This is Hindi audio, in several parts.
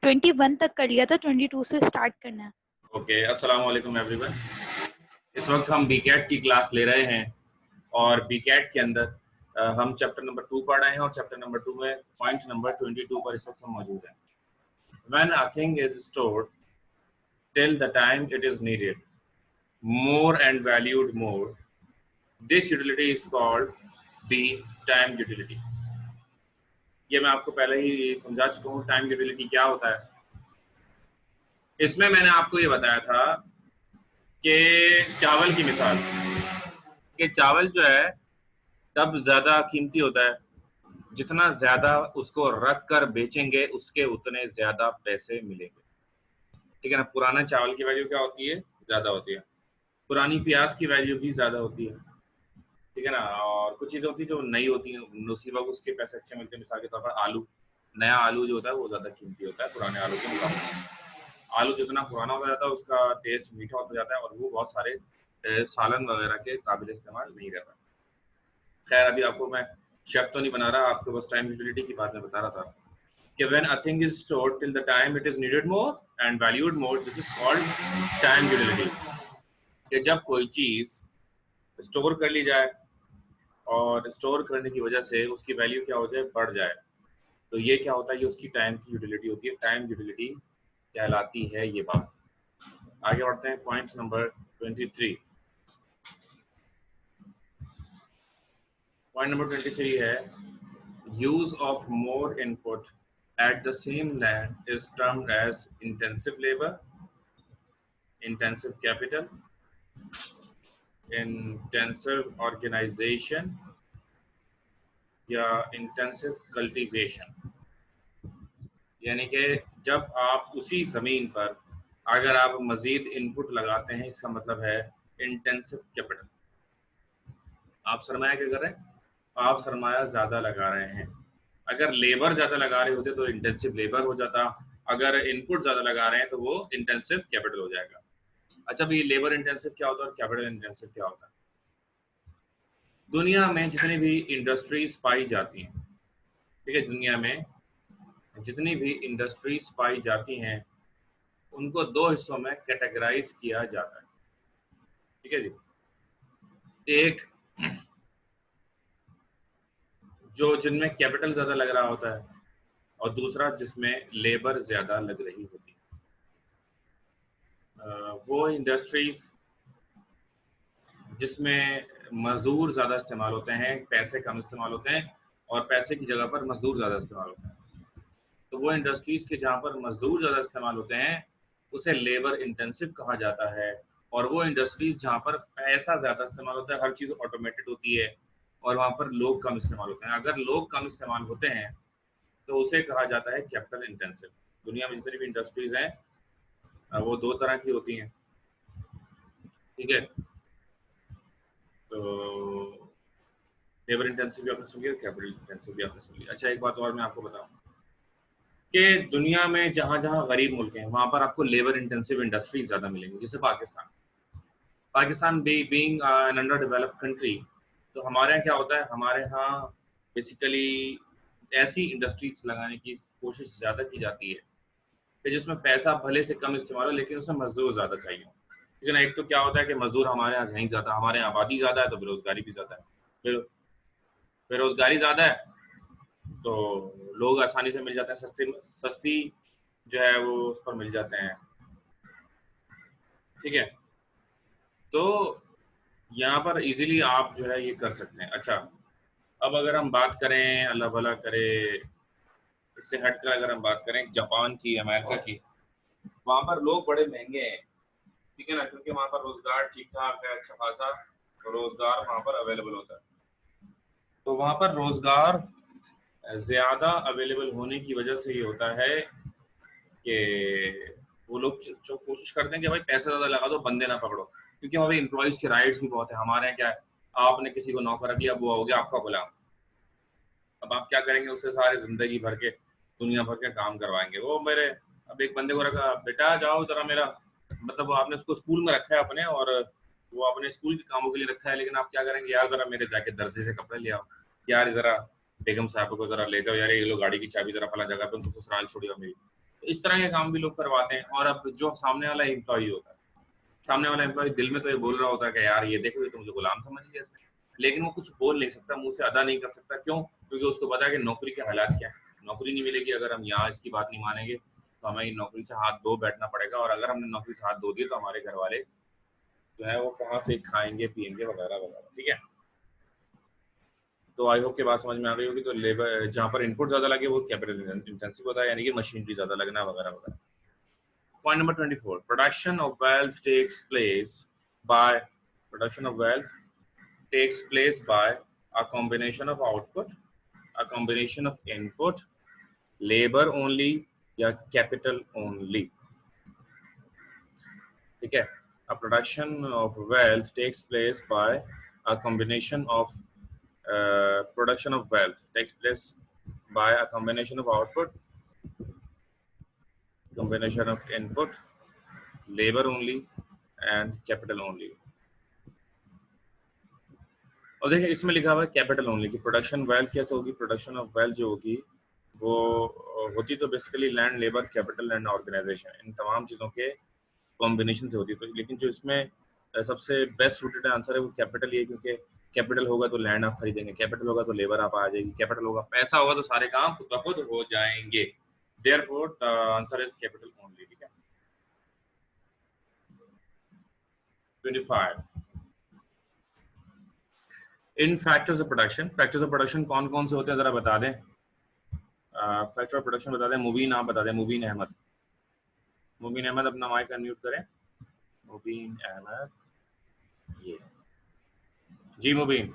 21 तक कर लिया था, 22 से स्टार्ट करना है। ओके, अस्सलाम वालेकुम एवरीवन। इस वक्त हम बीकेट की क्लास ले रहे हैं और बीकेट के अंदर हम चैप्टर नंबर 2 पढ़ रहे हैं और चैप्टर नंबर 2 में पॉइंट नंबर 22 पर इस वक्त हम मौजूद हैं। When a thing is stored till the time it is needed more and valued more, this utility is called the time utility। ये मैं आपको पहले ही समझा चुका हूँ टाइम यूटिलिटी क्या होता है। इसमें मैंने आपको ये बताया था कि चावल की मिसाल, कि चावल जो है तब ज्यादा कीमती होता है जितना ज्यादा उसको रख कर बेचेंगे उसके उतने ज्यादा पैसे मिलेंगे, ठीक है ना। पुराना चावल की वैल्यू क्या होती है? ज्यादा होती है। पुरानी प्याज की वैल्यू भी ज्यादा होती है, ठीक है ना। और कुछ चीजें होती है जो नई होती है, उसी वक्त उसके पैसे अच्छे मिलते हैं। मिसाल के तौर पर आलू, नया आलू जो होता है वो ज्यादा कीमती होता है पुराने आलू के मुकाबले। आलू जितना पुराना होता जाता है उसका टेस्ट मीठा होता जाता है और वो बहुत सारे सालन वगैरह के काबिल इस्तेमाल नहीं रहता। खैर अभी आपको मैं शेफ तो नहीं बना रहा, आपको बस टाइम यूटिलिटी की बात में बता रहा था कि when a thing is stored till the time it is needed more and valued more, this is called time utility. कि जब कोई चीज स्टोर कर ली जाए और स्टोर करने की वजह से उसकी वैल्यू क्या हो जाए, बढ़ जाए, तो ये क्या होता है, ये उसकी टाइम की यूटिलिटी होती है। टाइम यूटिलिटी कहलाती है ये बात। आगे बढ़ते हैं, पॉइंट नंबर 23। पॉइंट नंबर 23 है use of more input at the same land is termed as intensive labour, intensive capital, intensive organisation या इंटेंसिव कल्टीवेशन। यानी कि जब आप उसी जमीन पर अगर आप मजीद इनपुट लगाते हैं, इसका मतलब है इंटेंसिव कैपिटल। आप सरमाया क्या कर रहे हैं? आप सरमाया ज्यादा लगा रहे हैं। अगर लेबर ज्यादा लगा रहे होते तो इंटेंसिव लेबर हो जाता, अगर इनपुट ज्यादा लगा रहे हैं तो वो इंटेंसिव कैपिटल हो जाएगा। अच्छा भाई, लेबर इंटेंसिव क्या होता है और कैपिटल इंटेंसिव क्या होता है? दुनिया में जितनी भी इंडस्ट्रीज पाई जाती हैं, ठीक है, दुनिया में जितनी भी इंडस्ट्रीज पाई जाती हैं उनको दो हिस्सों में कैटेगराइज किया जाता है, ठीक है जी। एक जो जिनमें कैपिटल ज्यादा लग रहा होता है और दूसरा जिसमें लेबर ज्यादा लग रही होती है। वो इंडस्ट्रीज जिसमें मजदूर ज्यादा इस्तेमाल होते हैं, पैसे कम इस्तेमाल होते हैं और पैसे की जगह पर मजदूर ज्यादा इस्तेमाल होते हैं, तो वो इंडस्ट्रीज के जहाँ पर मजदूर ज्यादा इस्तेमाल होते हैं उसे लेबर इंटेंसिव कहा जाता है। और वो इंडस्ट्रीज जहाँ पर पैसा ज्यादा इस्तेमाल होता है, हर चीज ऑटोमेटेड होती है और वहाँ पर लोग कम इस्तेमाल होते हैं, अगर लोग कम इस्तेमाल होते हैं तो उसे कहा जाता है कैपिटल इंटेंसिव। दुनिया में जितनी भी इंडस्ट्रीज हैं वो दो तरह की होती हैं, ठीक है। तो लेबर इंटेंसिव भी आपने सुन लिया, कैपिटल इंटेंसिव भी आपने सुन लिया। अच्छा, एक बात और मैं आपको बताऊं कि दुनिया में जहां जहां गरीब मुल्क हैं वहां पर आपको लेबर इंटेंसिव इंडस्ट्रीज ज्यादा मिलेंगी। जैसे Pakistan being an under developed country, तो हमारे यहाँ क्या होता है, हमारे यहाँ बेसिकली ऐसी इंडस्ट्रीज लगाने की कोशिश ज्यादा की जाती है कि जिसमें पैसा भले से कम इस्तेमाल हो लेकिन उसमें मजदूर ज्यादा चाहिए। लेकिन एक तो क्या होता है कि मजदूर हमारे यहाँ नहीं ज्यादा, हमारे यहाँ आबादी ज्यादा है तो बेरोजगारी भी ज्यादा है। फिर बेरोजगारी ज्यादा है तो लोग आसानी से मिल जाते हैं, सस्ती जो है वो उस पर मिल जाते हैं, ठीक है। तो यहाँ पर इजीली आप जो है ये कर सकते हैं। अच्छा, अब अगर हम बात करें, अल्लाह भला करे, इससे हटकर अगर हम बात करें जापान की, अमेरिका की, वहाँ पर लोग बड़े महंगे हैं, ठीक है ना, क्योंकि वहाँ पर रोजगार ठीक ठाक है, अच्छा खासा रोजगार वहाँ पर अवेलेबल होता है। तो वहाँ पर रोजगार ज्यादा अवेलेबल होने की वजह से ये होता है कि वो लोग जो कोशिश करते हैं कि भाई पैसा ज्यादा लगा दो, बंदे ना पकड़ो, क्योंकि वहाँ पे एम्प्लॉइज के राइट्स भी बहुत है। हमारे यहाँ क्या है, आपने किसी को नौकर रख लिया, वो हो गया आपका गुलाम। अब आप क्या करेंगे, उससे सारे जिंदगी भर के दुनिया भर के काम करवाएंगे। वो मेरे अब एक बंदे को रखा, बेटा जाओ जरा मेरा, मतलब आपने उसको स्कूल में रखा है अपने और वो अपने स्कूल के कामों के लिए रखा है, लेकिन आप क्या करेंगे, यार जरा मेरे जाके दर्जी से कपड़े ले आओ, यार जरा बेगम साहब को जरा ले जाओ, यार ये लो गाड़ी की चाबी जरा फला जगह पे उनको ससुराल छोड़ियो मेरी, इस तरह के काम भी लोग करवाते हैं। और अब जो सामने वाला एम्प्लॉय होता है, सामने वाला एम्प्लॉय दिल में तो ये बोल रहा होता है कि यार ये देखो ये तो मुझे गुलाम समझ लिया इसने, लेकिन वो कुछ बोल नहीं सकता, मुंह से अदा नहीं कर सकता। क्यों? क्योंकि उसको पता है कि नौकरी के हालात क्या है, नौकरी नहीं मिलेगी अगर हम यहाँ इसकी बात नहीं मानेंगे तो हमें नौकरी से हाथ धो बैठना पड़ेगा, और अगर हमने नौकरी से हाथ धो दिए तो हमारे घर वाले जो है वो कहाँ से खाएंगे पिएंगे वगैरह वगैरह। ठीक है, तो आई होप की बात समझ में आ गई होगी। तो लेबर जहाँ पर इनपुट ज्यादा लगे वो कैपिटल इंटेंसिव होता है, यानी कि मशीनरी ज्यादा लगना वगैरह वगैरह। Point number 24. Production of wealth takes place by a combination of output, a combination of input, labor only या capital only. ठीक है, a production of wealth takes place by a combination of production of wealth takes place by a combination of output, combination of input, labor only and capital only. और देखिए इसमें लिखा हुआ है कैपिटल ओनली की प्रोडक्शन वेल्थ कैसे होगी। प्रोडक्शन ऑफ वेल्थ जो होगी वो होती तो basically land, labour, capital and organisation, इन तमाम चीज़ों के कॉम्बिनेशन से होती है। तो लेकिन जो इसमें सबसे बेस्ट सूटेड आंसर है वो कैपिटल ही है, क्योंकि कैपिटल होगा तो लैंड आप खरीदेंगे, कैपिटल होगा तो लेबर आप आ जाएगी, कैपिटल होगा पैसा होगा तो सारे काम खुद ब खुद हो जाएंगे। Therefore the answer is capital only. ठीक है, 25 in factors of production. Factors of production कौन कौन से होते हैं जरा बता दें। फैक्टर ऑफ प्रोडक्शन बता दें। मुबीन आप बता दें। मुबीन अहमद, मुबीन अहमद अपना माइक अनम्यूट करें। मुबीन अहमद, ये जी मुबीन,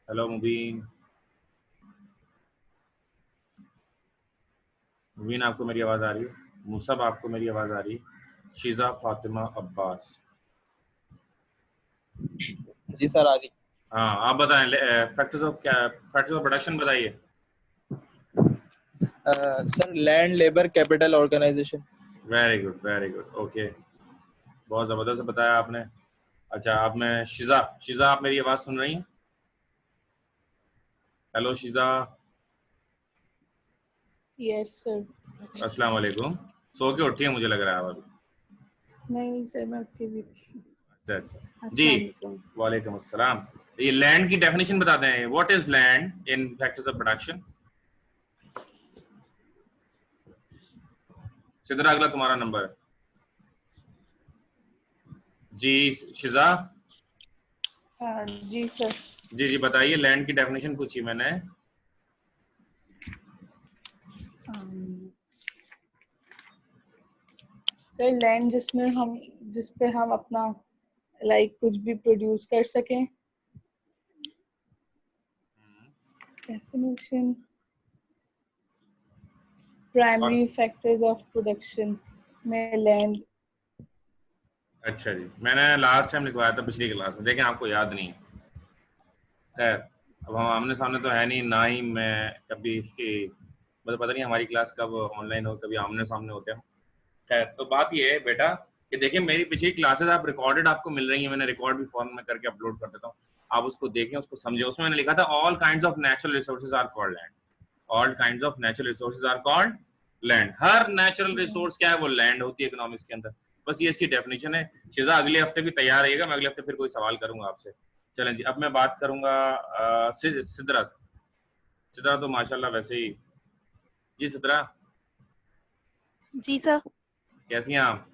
हेलो मुबीन। मुबीन आपको मेरी आवाज आ रही है? मुसब आपको मेरी आवाज आ रही है? शीजा फातिमा अब्बास, जी सर आ रही। हाँ आप बताएं। फैक्टर्स ऑफ प्रोडक्शन बताइए। Sir land, labour, capital, organisation. Very good very good, okay, बहुत जबरदस्त बताया आपने। अच्छा अब मैं शीजा, शीजा आप मेरी आवाज सुन रही हैं? हेलो शीजा। Yes sir. अस्सलाम वालेकुम। सो के उठी है मुझे लग रहा है अभी। नहीं सर मैं उठी हुई थी। अच्छा अच्छा जी, वालेकुम अस्सलाम। ये लैंड की डेफिनेशन बताते हैं। What is land in factors of production? Sidra अगला तुम्हारा नंबर है जी। शिजा जी सर। जी जी बताइए, लैंड की डेफिनेशन पूछी मैंने। सर लैंड जिस पे हम अपना कुछ भी प्रोड्यूस कर सकें। Definition primary factors of production में लैंड। अच्छा जी, मैंने लास्ट टाइम लिखवाया था पिछली क्लास में, लेकिन आपको याद नहीं है। खैर अब हम आमने सामने तो है नहीं, ना ही मैं कभी मतलब पता नहीं हमारी क्लास कब ऑनलाइन हो, कभी आमने सामने होते हैं। खैर तो बात ये है बेटा कि देखिए मेरी पिछली क्लासेस आप रिकॉर्डेड आपको मिल रही है, मैंने रिकॉर्ड भी फॉर्म में करके अपलोड कर देता हूँ, आप उसको देखें, उसको समझें। उसमें मैंने लिखा था all kinds of natural resources are called land. All kinds of natural resources are called land. हर नेचुरल रिसोर्स क्या है, वो लैंड होती है इकोनॉमिक्स के अंदर। बस ये इसकी डेफिनेशन है। शिजा अगले हफ्ते भी तैयार रहिएगा, मैं अगले हफ्ते फिर कोई सवाल करूंगा आपसे। चलें जी, अब मैं बात करूंगा सिद्रा से। सिद्रा तो माशाल्लाह वैसे ही। जी सिद्रा। जी सर। कैसी हैं आप?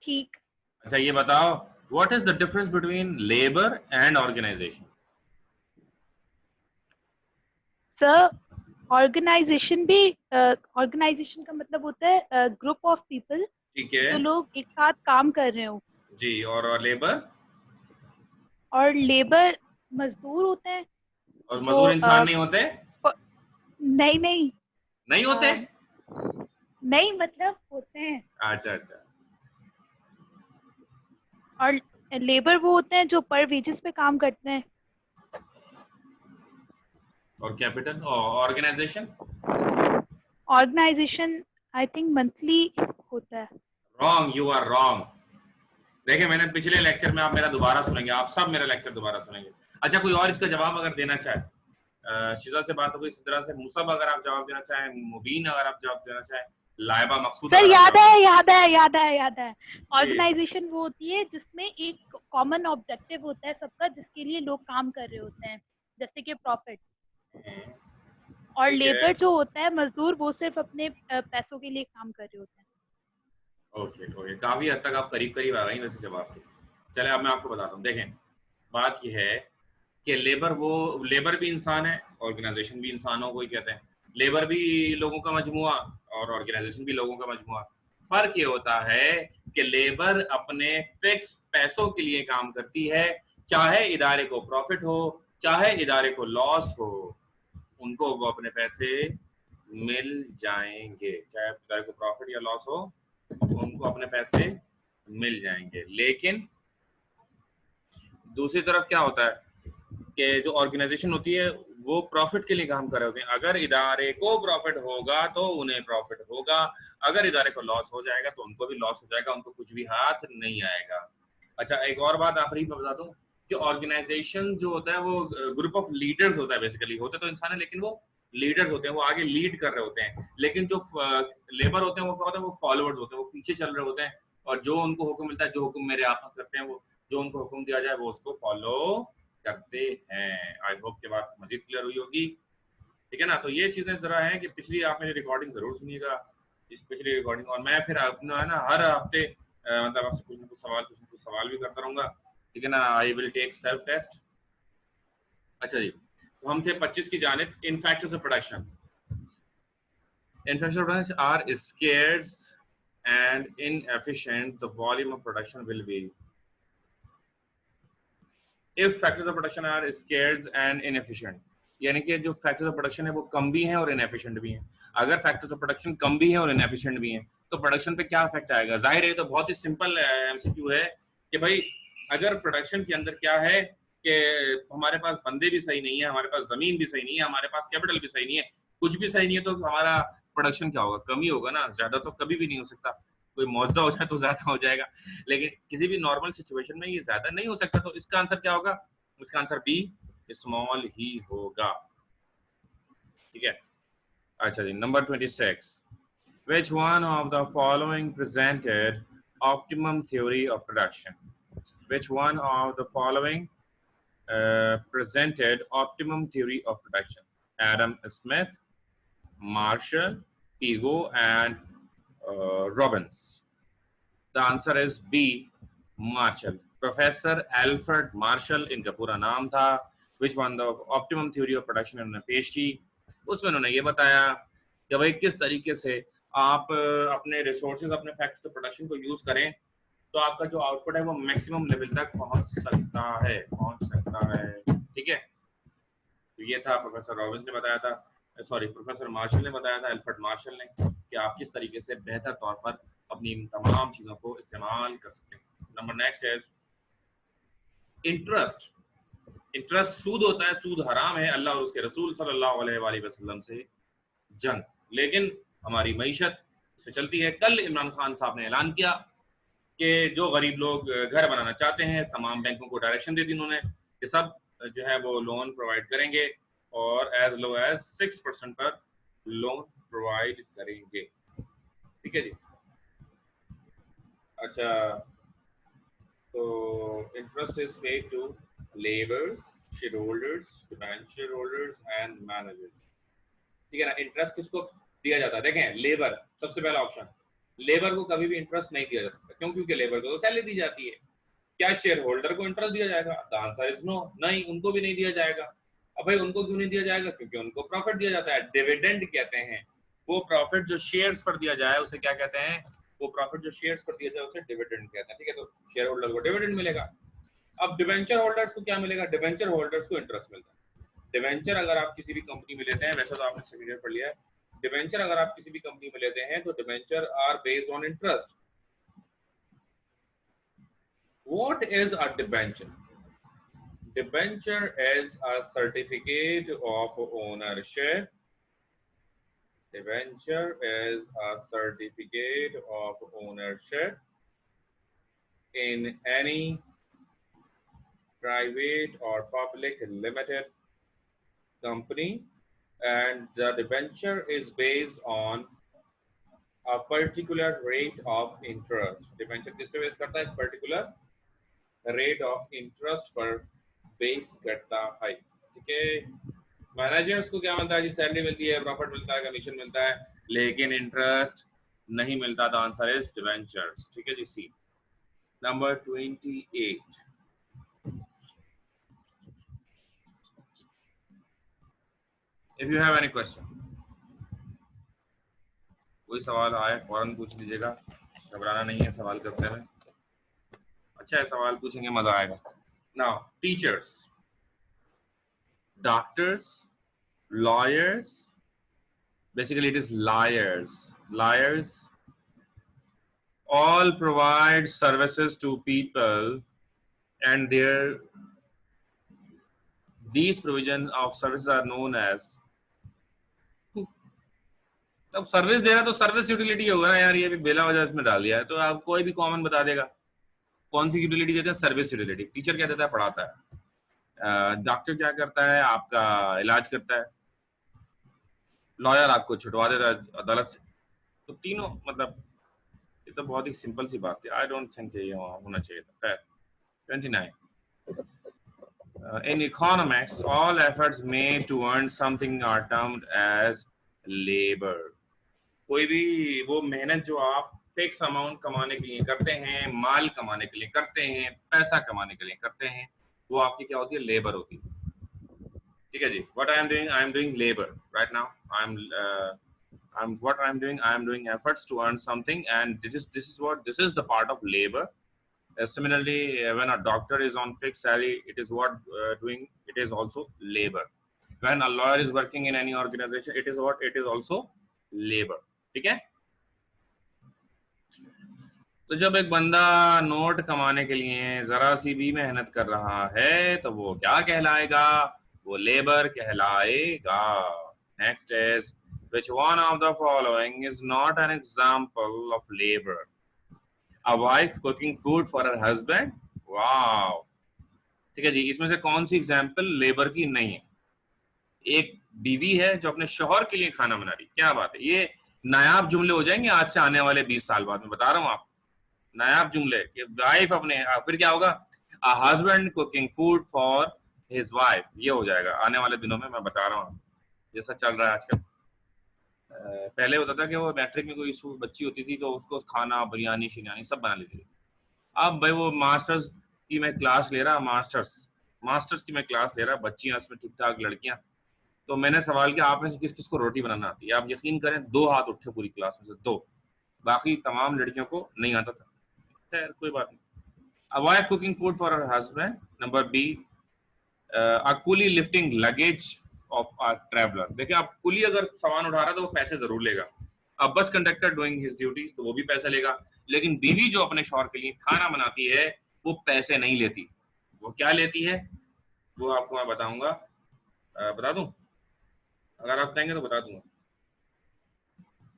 ठीक। अच्छा ये बताओ, what is the difference between labour and organisation? Sir organisation भी ऑर्गेनाइजेशन का मतलब होता है ग्रुप ऑफ पीपल, ठीक है, जो लोग एक साथ काम कर रहे हो जी। और लेबर? और लेबर मजदूर होते हैं। और मजदूर इंसान नहीं होते? नहीं नहीं नहीं होते? नहीं मतलब होते हैं। अच्छा अच्छा। और लेबर वो होते हैं जो पर वेजेस पे काम करते हैं। और capital organisation? Organisation I think monthly होता है। Wrong, you are wrong. देखिए मैंने पिछले लेक्चर में, आप मेरा दोबारा सुनेंगे, आप सब मेरा लेक्चर दोबारा सुनेंगे। अच्छा कोई और इसका जवाब अगर देना चाहे, शिजा से बात हो गई, सिद्रा से, मुसब अगर आप जवाब देना चाहें, मुबीन अगर आप जवाब देना चाहें, लाइबा, मकसूद सर अगर आप याद है। जी ऑर्गेनाइजेशन वो होती है जिसमें एक कॉमन ऑब्जेक्टिव होता है सबका, जिसके लिए लोग काम कर रहे होते हैं, जैसे कि प्रॉफिट। और ठीक है, लेबर जो होता है, मजदूर, वो सिर्फ अपने पैसों के लिए काम कर रहे होते हैं। ओके ओके, काफी हद तक आप करीब करीब आ गई वैसे जवाब के। चले अब मैं आपको बताता हूँ, देखें बात यह है कि लेबर भी इंसान है, ऑर्गेनाइजेशन भी इंसानों को ही कहते हैं। लेबर भी लोगों का मजमुआ और ऑर्गेनाइजेशन भी लोगों का मजमुआ। फर्क ये होता है कि लेबर अपने फिक्स पैसों के लिए काम करती है, चाहे इदारे को प्रॉफिट हो चाहे इदारे को लॉस हो, उनको वो अपने पैसे मिल जाएंगे, चाहे इदारे को प्रॉफिट या लॉस हो उनको अपने पैसे मिल जाएंगे। लेकिन दूसरी तरफ क्या होता है कि जो ऑर्गेनाइजेशन होती है वो प्रॉफिट के लिए काम कर रहे होते हैं। अगर इदारे को प्रॉफिट होगा तो उन्हें प्रॉफिट होगा, अगर इदारे को लॉस हो जाएगा तो उनको भी लॉस हो जाएगा, उनको कुछ भी हाथ नहीं आएगा। अच्छा, एक और बात आखिरी में बता दूं कि ऑर्गेनाइजेशन जो होता है वो ग्रुप ऑफ लीडर्स होता है। बेसिकली होते तो इंसान है लेकिन वो लीडर्स होते हैं, वो आगे लीड कर रहे होते हैं। लेकिन जो लेबर होते हैं वो क्या होता है, वो फॉलोअर्स होते हैं, वो पीछे चल रहे होते हैं और जो उनको हुक्म मिलता है, जो हुक्म मेरे आका करते हैं, वो जो उनको हुक्म दिया जाए वो उसको फॉलो करते हैं। आई होप कि बात मजीद क्लियर हुई होगी, ठीक है ना। तो ये चीजें जरा हैं कि पिछली आप मेरी रिकॉर्डिंग जरूर सुनिएगा, इस पिछली रिकॉर्डिंग, और मैं फिर अपना है ना हर हफ्ते मतलब आपसे कुछ ना कुछ सवाल भी करता रहूंगा, ठीक है ना। I will take self test. अच्छा जी, तो हम थे 25 की जानिब। In factors of production, in factors of production are scarce and inefficient, the volume of production will be. If factors of production are scarce and inefficient, यानी कि जो फैक्टर्स ऑफ प्रोडक्शन है वो कम भी हैं और इनएफिशिएंट भी हैं। अगर फैक्टर्स ऑफ प्रोडक्शन कम भी हैं और इनएफिशिएंट भी हैं तो प्रोडक्शन पे क्या इफेक्ट आएगा? जाहिर है, तो बहुत ही सिंपल एमसीक्यू है कि भाई अगर प्रोडक्शन के अंदर क्या है कि हमारे पास बंदे भी सही नहीं है, हमारे पास जमीन भी सही नहीं है, हमारे पास कैपिटल भी सही नहीं है, कुछ भी सही नहीं है, तो हमारा प्रोडक्शन क्या होगा? कम ही होगा ना, ज्यादा तो कभी भी नहीं हो सकता। कोई मुआवजा हो जाए तो ज्यादा हो जाएगा, लेकिन किसी भी नॉर्मल सिचुएशन में ये ज्यादा नहीं हो सकता। तो इसका आंसर क्या होगा? इसका आंसर बी, स्मॉल ही होगा, ठीक है। अच्छा जी, number 26, which one of the following presented optimum theory of production? Which one of the following presented optimum theory of production? Adam Smith, Marshall, Pigo, and Robbins. The answer is B, Marshall. Professor Alfred Marshall इनका पूरा नाम था। Which one the optimum theory of production उन्होंने पेश की, उसमें उन्होंने ये बताया कि भाई किस तरीके से आप अपने रिसोर्सेज, अपने फैक्ट्स ऑफ प्रोडक्शन को यूज करें तो आपका जो आउटपुट है वो मैक्सिमम लेवल तक पहुंच सकता है, ठीक है। तो ये था प्रोफेसर रॉबिन्स ने बताया था, सॉरी प्रोफेसर मार्शल ने बताया था, एल्फ्रेड मार्शल ने, कि आप किस तरीके से बेहतर तौर पर अपनी तमाम चीजों को इस्तेमाल कर सकते हैं। नंबर नेक्स्ट है इंटरेस्ट। इंटरेस्ट सूद होता है, सूद हराम है, अल्लाह और उसके रसूल सल्लल्लाहु अलैहि वसल्लम से जंग, लेकिन हमारी मईशत इसमें चलती है। कल इमरान खान साहब ने ऐलान किया कि जो गरीब लोग घर बनाना चाहते हैं, तमाम बैंकों को डायरेक्शन दे दी उन्होंने कि सब जो है वो लोन प्रोवाइड करेंगे और एज लो एज 6% पर लोन प्रोवाइड करेंगे, ठीक है जी। अच्छा, तो interest is paid to labours, shareholders, debenture holders and managers, ठीक है ना। इंटरेस्ट किसको दिया जाता है? देखें, लेबर सबसे पहला ऑप्शन, लेबर को कभी भी इंटरेस्ट नहीं दिया जा सकता, क्यों? क्योंकि लेबर को तो सैलरी दी जाती है। क्या शेयर होल्डर को इंटरेस्ट दिया जाएगा? द आंसर इज नो, नहीं, उनको भी नहीं दिया जाएगा। अब भाई उनको क्यों नहीं दिया जाएगा? क्योंकि उनको प्रॉफिट दिया जाता है, डिविडेंड कहते हैं। वो प्रॉफिट जो शेयर्स पर दिया जाए उसे क्या कहते हैं? वो प्रॉफिट जो शेयर्स पर दिया जाए उसे डिविडेंड कहते हैं, ठीक है। तो शेयर होल्डर को डिविडेंड मिलेगा। अब डिवेंचर होल्डर्स को क्या मिलेगा? डिवेंचर होल्डर्स को इंटरेस्ट मिलता है। डिवेंचर अगर आप किसी भी कंपनी में लेते हैं, वैसे तो आपने सेकेंड ईयर पढ़ लिया है, डिवेंचर अगर आप किसी भी कंपनी में लेते हैं तो debenture are based on interest. What is a debenture? Debenture is a certificate of ownership. Debenture is a certificate of ownership in any private or public limited company, and the debenture is based on a particular rate of interest. Debenture किस पे बेस करता है? Particular rate of interest पर बेस करता है. ठीक है. मैनेजर्स को क्या मिलता है जी? सैलरी मिलती है, प्रॉफिट मिलता है, कमीशन मिलता है, लेकिन इंटरेस्ट नहीं मिलता. The answer is debentures. ठीक है जी. C. Number 28. If you have any question, कोई सवाल आए फौरन पूछ लीजिएगा, घबराना नहीं है सवाल करते में. अच्छा है, सवाल पूछेंगे, मजा आएगा. Now teachers, doctors, lawyers, basically it is liars, all provide services to people, and these provisions of services are known as. अब सर्विस दे रहा तो सर्विस यूटिलिटी होगा ना यार, ये भी बेला वजह इसमें डाल दिया है. तो आप कोई भी कॉमन बता देगा कौन सी यूटिलिटी देते हैं? Service utility. टीचर क्या देता है? पढ़ाता है. डॉक्टर क्या करता है? आपका इलाज करता है. लॉयर आपको छुटवा देता है अदालत से. तो तीनों मतलब ये तो बहुत ही सिंपल सी बात है. आई डोंट थिंक ये होना चाहिए था. खैर 29. In economics, all efforts made to earn something are termed as labor. कोई भी वो मेहनत जो आप फिक्स अमाउंट कमाने के लिए करते हैं, माल कमाने के लिए करते हैं, पैसा कमाने के लिए करते हैं, वो आपकी क्या होती है? लेबर होती है. ठीक है जी. What I am doing labor right now. What I'm doing, I am doing efforts to earn something, and this is the part of labor. Similarly, when a doctor is on fixed salary, it is it is also labor. When a lawyer is working in any organization, it is also labor. ठीक है. तो जब एक बंदा नोट कमाने के लिए जरा सी भी मेहनत कर रहा है तो वो क्या कहलाएगा? वो लेबर कहलाएगा. Next is which one of the following is not an example of labor? A wife cooking food for her husband. Wow. ठीक है जी. इसमें से कौन सी एग्जाम्पल लेबर की नहीं है? एक बीवी है जो अपने शौहर के लिए खाना बना रही. क्या बात है. ये नायाब जुमले हो जाएंगे आज से आने वाले 20 साल बाद. मैं बता रहा हूँ आप, नायाब जुमले कि वाइफ अपने, फिर क्या होगा? A husband cooking food for his wife. ये हो जाएगा आने वाले दिनों में. मैं बता रहा हूँ जैसा चल रहा है आजकल. पहले होता था कि वो मैट्रिक में कोई बच्ची होती थी तो उसको खाना, बिरयानी शिरयानी सब बना लेती थी. अब भाई वो मास्टर्स की मैं क्लास ले रहा, मास्टर्स की मैं क्लास ले रहा, बच्चियां उसमें ठीक ठाक लड़कियां. तो मैंने सवाल किया आप में से किस किस को रोटी बनाना आती है? आप यकीन करें 2 हाथ उठे पूरी क्लास में से, 2. बाकी तमाम लड़कियों को नहीं आता था. खैर कोई बात नहीं. A wife cooking food for her husband. Number B, a coolie lifting luggage of a traveler. देखिए आप कुली अगर सामान उठा रहा है तो वो पैसे जरूर लेगा. अब bus conductor doing his duties तो वो भी पैसे लेगा. लेकिन बीवी जो अपने शौहर के लिए खाना बनाती है वो पैसे नहीं लेती. वो क्या लेती है वो आपको मैं बताऊंगा. बता दूं? अगर आप कहेंगे तो बता दूंगा.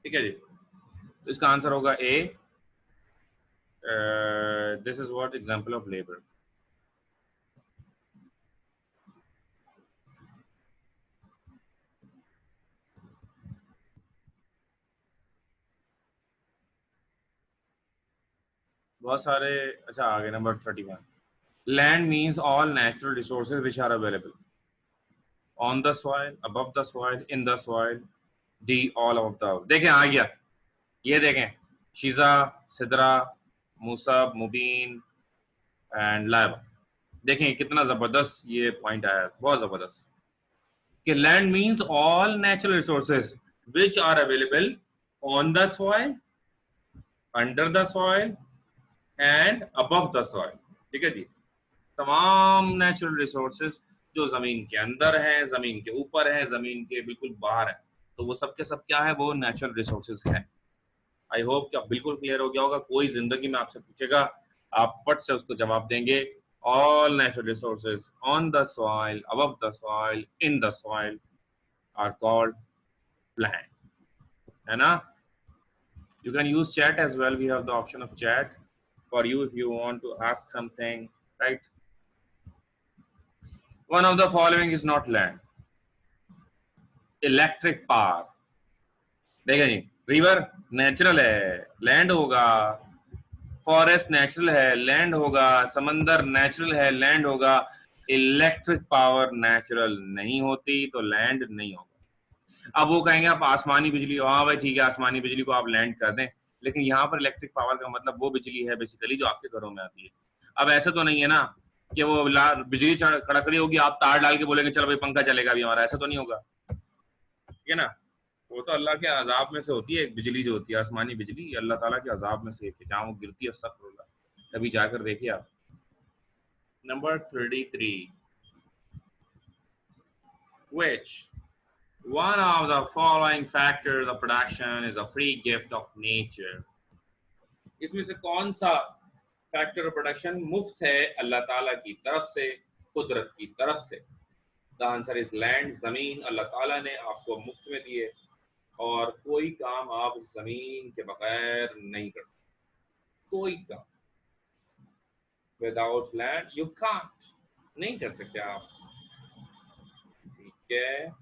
ठीक है जी. तो इसका आंसर होगा ए. This is what example of labor. बहुत सारे. अच्छा आगे number 31. Land means all natural resources which are available on the soil, above the soil, in the soil. D, all of the. देखें आ गया. ये देखें शीजा, सिद्रा, मुसब, मुबीन एंड लाइबा. देखें कितना जबरदस्त ये पॉइंट आया, बहुत जबरदस्त. कि land means all natural resources which are available on the soil, under the soil and above the soil. ठीक है जी. तमाम नेचुरल रिसोर्सेज जो जमीन के अंदर हैं, जमीन के ऊपर हैं, जमीन के बिल्कुल बाहर हैं, तो वो सब के सब क्या है? वो नेचुरल रिसोर्सेज हैं. आई होप कि अब बिल्कुल क्लियर हो गया होगा. कोई जिंदगी में आपसे पूछेगा आप फट से उसको जवाब देंगे. All natural resources on the soil, above the soil, in the soil are called land. है ना? You can use chat as well. We have the option of chat for you if you want to ask something, right? One of the following is not land. Electric power. देखिए जी, रिवर नेचुरल है, लैंड होगा, फॉरेस्ट नेचुरल है, लैंड होगा, समंदर नेचुरल है, लैंड होगा। इलेक्ट्रिक पावर नेचुरल नहीं होती तो लैंड नहीं होगा। अब वो कहेंगे आप आसमानी बिजली, हाँ भाई ठीक है, आसमानी बिजली को आप लैंड कर दें, लेकिन यहाँ पर इलेक्ट्रिक पावर का मतलब वो बिजली है बेसिकली जो आपके घरों में आती है। अब ऐसा तो नहीं है ना कि वो बिजली कड़क रही होगी, आप तार डाल के बोलेंगे चलो भाई पंखा चलेगा अभी हमारा, ऐसा तो नहीं होगा, ठीक है ना। वो तो अल्लाह के अजाब में से होती है, एक बिजली जो होती है आसमानी बिजली, अल्लाह ताला के अजाब में से एक है, जहाँ वो गिरती है सब होगा, कभी जाकर देखिए आप। Number 33, which one of the following factors of production is a free gift of nature? इसमें से कौन सा फैक्टर ऑफ प्रोडक्शन मुफ्त है अल्लाह ताला की तरफ से, कुदरत की तरफ से? The answer is land. जमीन अल्लाह ताला ने आपको मुफ्त में दी है और कोई काम आप जमीन के बगैर नहीं कर सकते, कोई काम विदाउट लैंड यू कांट, नहीं कर सकते आप, ठीक है।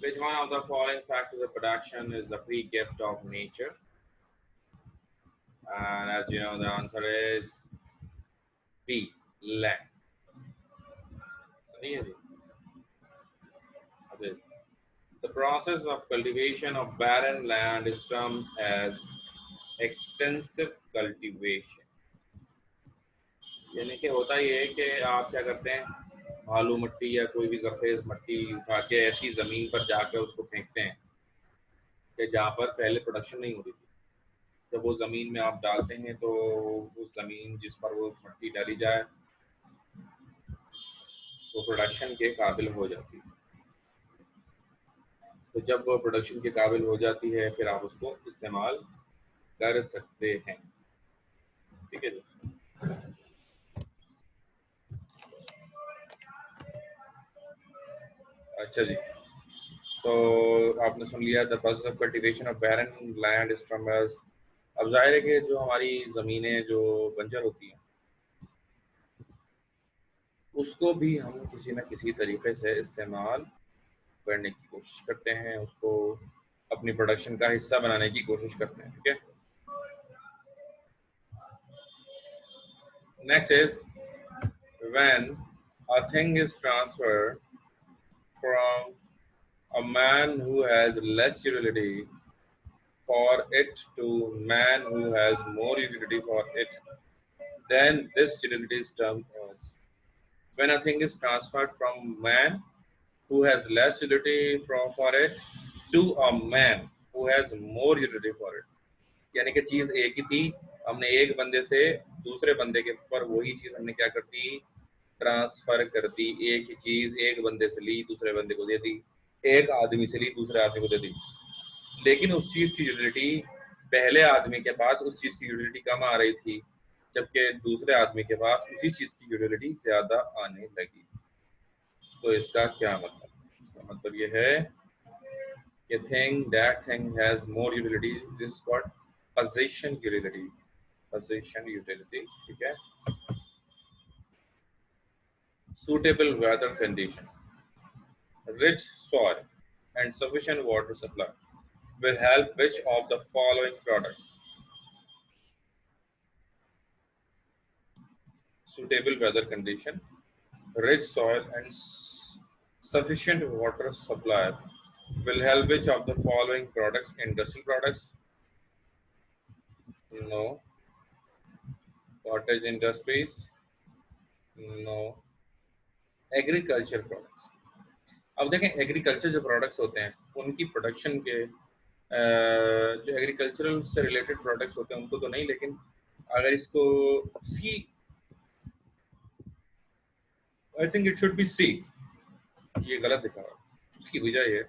Which one of the following factors of production is a free gift of nature? And as you know, the answer is B, land. सही है जी। The process of cultivation of barren land is termed as extensive cultivation. यानी कि होता ये है कि आप क्या करते हैं, बालू मिट्टी या कोई भी जरखेज मिट्टी उठा के ऐसी जमीन पर जाकर उसको फेंकते हैं कि जहाँ पर पहले प्रोडक्शन नहीं होती थी। जब वो जमीन में आप डालते हैं तो उस जमीन जिस पर वो मिट्टी डाली जाए वो प्रोडक्शन के काबिल हो जाती है। तो जब वो प्रोडक्शन के काबिल हो जाती है फिर आप उसको इस्तेमाल कर सकते हैं, ठीक है जी। अच्छा जी, तो आपने सुन लिया the process of cultivation of barren land is termed as. अब जाहिर है कि जो हमारी ज़मीनें जो बंजर होती हैं उसको भी हम किसी न किसी तरीके से इस्तेमाल करने की कोशिश करते हैं, उसको अपनी प्रोडक्शन का हिस्सा बनाने की कोशिश करते हैं, ठीक है। Next is when a thing is transferred from a man who has less utility for it to man who has more utility for it, then this utility is termed as. When a thing is transferred from man who has less utility for it to a man who has more utility for it, यानी कि चीज एक ही थी, हमने एक बंदे से दूसरे बंदे के ऊपर वही चीज हमने क्या कर दी, ट्रांसफर कर दी। एक ही चीज एक बंदे से ली दूसरे बंदे को दे दी, एक आदमी से ली दूसरे आदमी को दे दी, लेकिन उस चीज की यूटिलिटी पहले आदमी के पास उस चीज की यूटिलिटी कम आ रही थी, जबकि दूसरे आदमी के पास उसी चीज की यूटिलिटी ज्यादा आने लगी। तो इसका क्या मतलब? इसका मतलब ये है कि that thing has more utility, this is called possession utility, possession utility, ठीक है। Suitable weather condition, rich soil and sufficient water supply will help which of the following products? Suitable weather condition, rich soil and sufficient water supply will help which of the following products? Industrial products? No. Cottage industries? No. Agriculture products? अब देखें एग्रीकल्चर जो प्रोडक्ट्स होते हैं उनकी प्रोडक्शन के जो एग्रीकल्चरल से रिलेटेड प्रोडक्ट्स होते हैं उनको तो नहीं, लेकिन अगर इसको C, I think it should be C, ये गलत लिखा है, उसकी वजह ये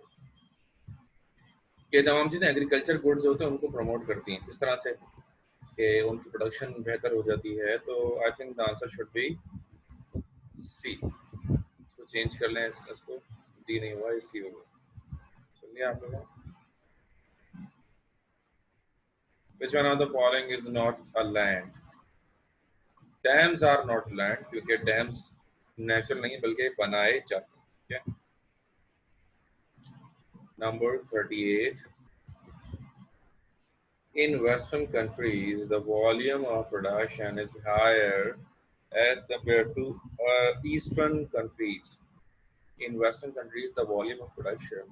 कि तमाम चीज़ें एग्रीकल्चर गुड्स होते हैं उनको प्रमोट करती हैं इस तरह से कि उनकी प्रोडक्शन बेहतर हो जाती है। तो I think the answer should be C. तो चेंज कर लें इसको, डी नहीं हुआ, सी होगा। सुनिए आप लोग, which one of the following is not a land? Dams are not land, क्योंकि dams नेचुरल नहीं बल्कि बनाए जाते हैं। Number 38, in Western countries the volume of production is higher as compared to Eastern countries. In Western countries the volume of production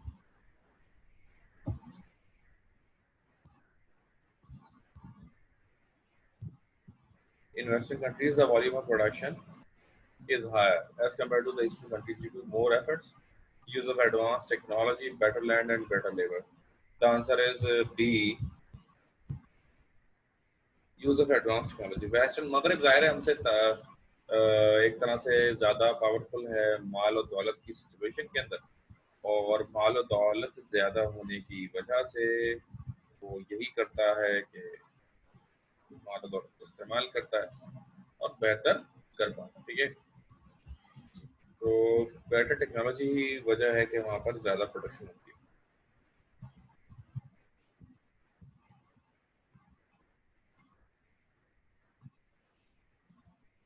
is higher as compared to the Eastern countries due to more efforts, use of advanced technology, better land and better labor. The answer is B, use of advanced technology. Western मगरब ज़ाहिर है हमसे एक तरह से ज़्यादा पावरफुल है माल और दौलत की सिचुएशन के अंदर, और माल और दौलत ज़्यादा होने की वजह से वो यही करता है कि माल और दौलत को इस्तेमाल करता है और बेहतर कर पाता है। ठीक है, तो बेटर टेक्नोलॉजी ही वजह है कि वहाँ पर ज़्यादा प्रोडक्शन होती है।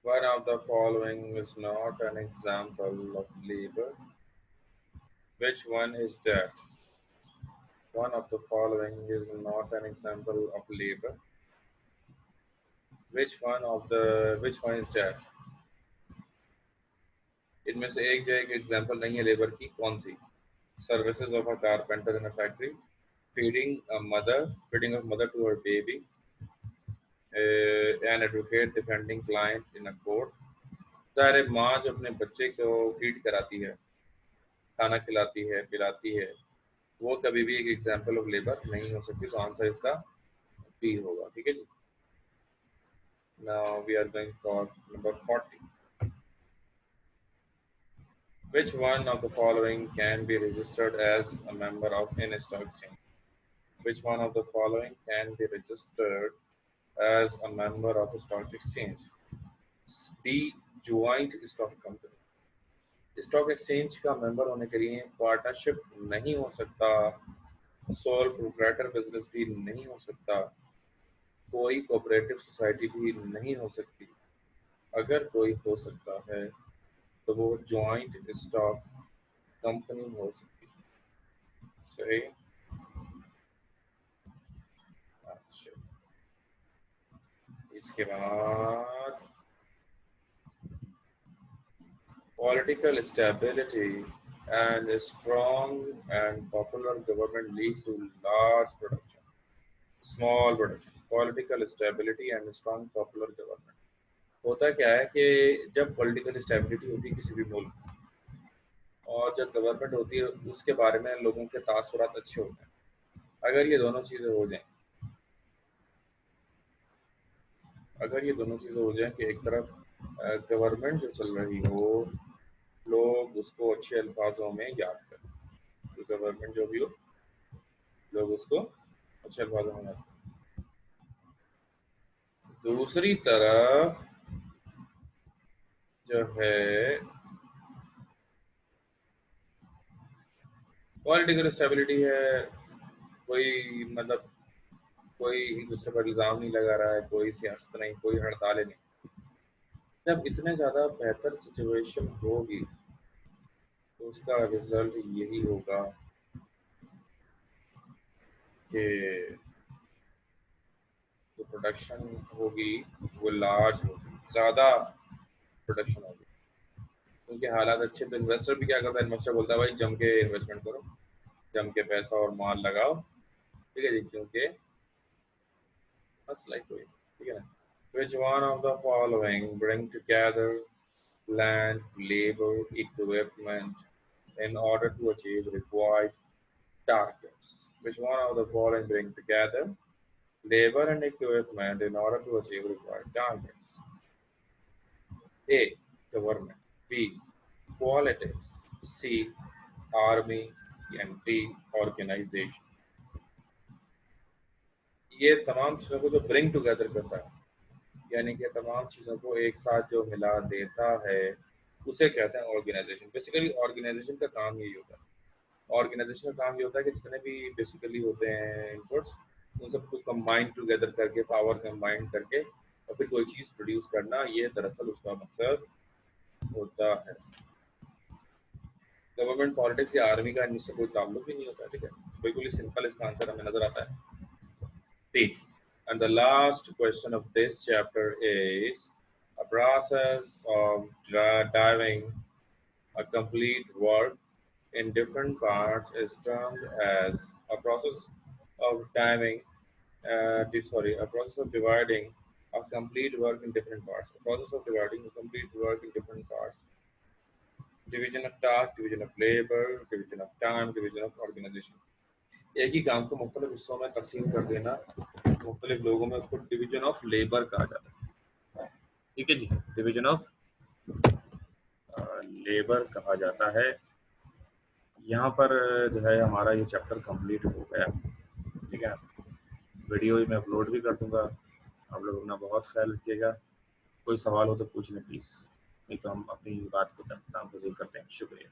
One of the following is not an example of labor. Which one is that? One of the following is not an example of labor. Which one is that? इनमें से एक जो एक एग्जाम्पल नहीं है लेबर की, कौन सी? Services of a carpenter in a factory, feeding of mother to her baby, an advocate defending client in a court. सारे माँ जो अपने बच्चे को फीड कराती है, खाना खिलाती है, पिलाती है, वो कभी भी एक एग्जाम्पल ऑफ लेबर नहीं हो सकती। तो आंसर इसका बी होगा। ठीक है जी। Now we are going for number 40. Which one of the following can be registered as a member of an stock exchange? Which one of the following can be registered as a member of a stock exchange? B, joint stock company. Stock exchange का मेंबर होने के लिए पार्टनरशिप नहीं हो सकता, सोल प्रोप्राइटर बिजनेस भी नहीं हो सकता, कोई कोऑपरेटिव सोसाइटी भी नहीं हो सकती। अगर कोई हो सकता है तो वो जॉइंट स्टॉक कंपनी हो सकती है। सही। अच्छा, इसके बाद political stability and a strong and popular government lead to large production, small production. Political stability and strong popular government. होता क्या है कि जब पॉलिटिकल स्टेबिलिटी होती है किसी भी मुल्क और जब गवर्नमेंट होती है उसके बारे में लोगों के तासुरात अच्छे होते हैं, अगर ये दोनों चीज़ें हो जाएं, कि एक तरफ गवर्नमेंट जो चल रही हो लोग उसको अच्छे अल्फाजों में याद करें, तो गवर्नमेंट जो भी हो लोग उसको अच्छे अल्फाजों में याद करें। दूसरी तरफ जो है पॉलिटिकल स्टेबिलिटी है, कोई मतलब कोई एक दूसरे पर इल्ज़ाम नहीं लगा रहा है, कोई सियासत नहीं, कोई हड़तालें नहीं। जब इतने ज़्यादा बेहतर सिचुएशन होगी तो उसका रिजल्ट यही होगा कि जो प्रोडक्शन होगी वो लार्ज होगी, ज़्यादा प्रोडक्शन होगी, क्योंकि हालात अच्छे। तो इन्वेस्टर भी क्या करता है, इन्वेस्टर बोलता है भाई जम के इन्वेस्टमेंट करो, जम के पैसा और माल लगाओ। ठीक है जी, क्योंकि मसला कोई, ठीक है ना। Which one of the following bring together land, labor, equipment in order to achieve required targets? Which one of the following bring together labor and equipment in order to achieve required targets? A, government. B, politics. C, army. And D, organization. ये तमाम चीज़ों को जो ब्रिंग टुगेदर करता है, यानी कि तमाम चीज़ों को एक साथ जो मिला देता है, उसे कहते हैं ऑर्गेनाइजेशन। बेसिकली ऑर्गेनाइजेशन का काम यही होता है। ऑर्गेनाइजेशन का काम ये होता है कि जितने भी बेसिकली होते हैं इनपुट्स, उन सबको कंबाइन टुगेदर करके, पावर कंबाइन करके और फिर कोई चीज़ प्रोड्यूस करना, ये दरअसल उसका मकसद होता है। गवर्नमेंट पॉलिटिक्स या आर्मी का इनसे कोई ताल्लुक ही नहीं होता, ठीक है, बिल्कुल ही सिंपल इसका आंसर हमें नजर आता है। ठीक, and the last question of this chapter is a process of diving a complete work in different parts is termed as a process of diving a process of dividing a complete work in different parts. A process of dividing a complete work in different parts. Division of task, division of labor, division of time, division of organization. एक ही काम को मुख्तलिफ हिस्सों में तकसीम कर देना, मुख्तलिफ लोगों में, उसको डिवीजन ऑफ लेबर कहा जाता है। ठीक है जी, डिवीजन ऑफ लेबर कहा जाता है। यहाँ पर जो है हमारा ये चैप्टर कंप्लीट हो गया, ठीक है। वीडियो मैं अपलोड भी कर दूंगा, आप लोग अपना बहुत ख्याल रखिएगा। कोई सवाल हो तो पूछ लें प्लीज़, नहीं तो हम अपनी बात को इख्तिताम पज़ीर करते हैं। शुक्रिया।